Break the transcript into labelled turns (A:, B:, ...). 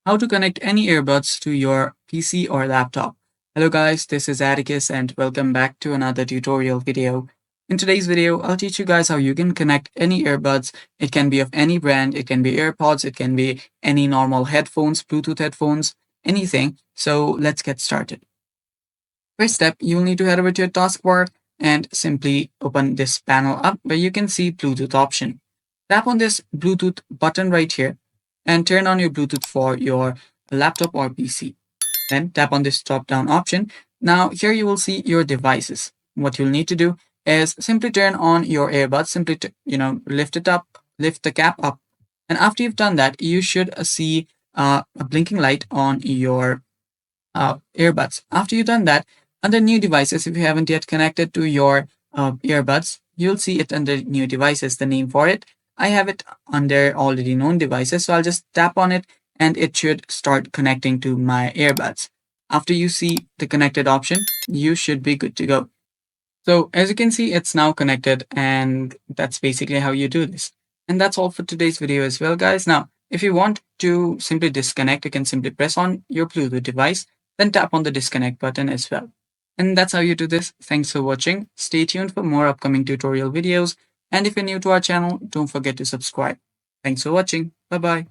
A: How to connect any earbuds to your PC or laptop. Hello guys, this is Atticus and welcome back to another tutorial video. In today's video, I'll teach you guys how you can connect any earbuds. It can be of any brand, it can be AirPods, it can be any normal headphones, Bluetooth headphones, anything. So let's get started. First step, you'll need to head over to your taskbar and simply open this panel up where you can see Bluetooth option. Tap on this Bluetooth button right here and turn on your Bluetooth for your laptop or PC. Then tap on this drop down option. Now here you will see your devices. What you'll need to do is simply turn on your earbuds, simply lift it up, lift the cap up. And after you've done that, you should see a blinking light on your earbuds. After you've done that, under new devices, if you haven't yet connected to your earbuds, you'll see it under new devices, the name for it. I have it under already known devices, so I'll just tap on it and it should start connecting to my earbuds. After you see the connected option, you should be good to go. So as you can see, it's now connected, and that's basically how you do this. And that's all for today's video as well, guys. Now, if you want to simply disconnect, you can simply press on your Bluetooth device, then tap on the disconnect button as well. And that's how you do this. Thanks for watching. Stay tuned for more upcoming tutorial videos. And if you're new to our channel, don't forget to subscribe. Thanks for watching. Bye bye.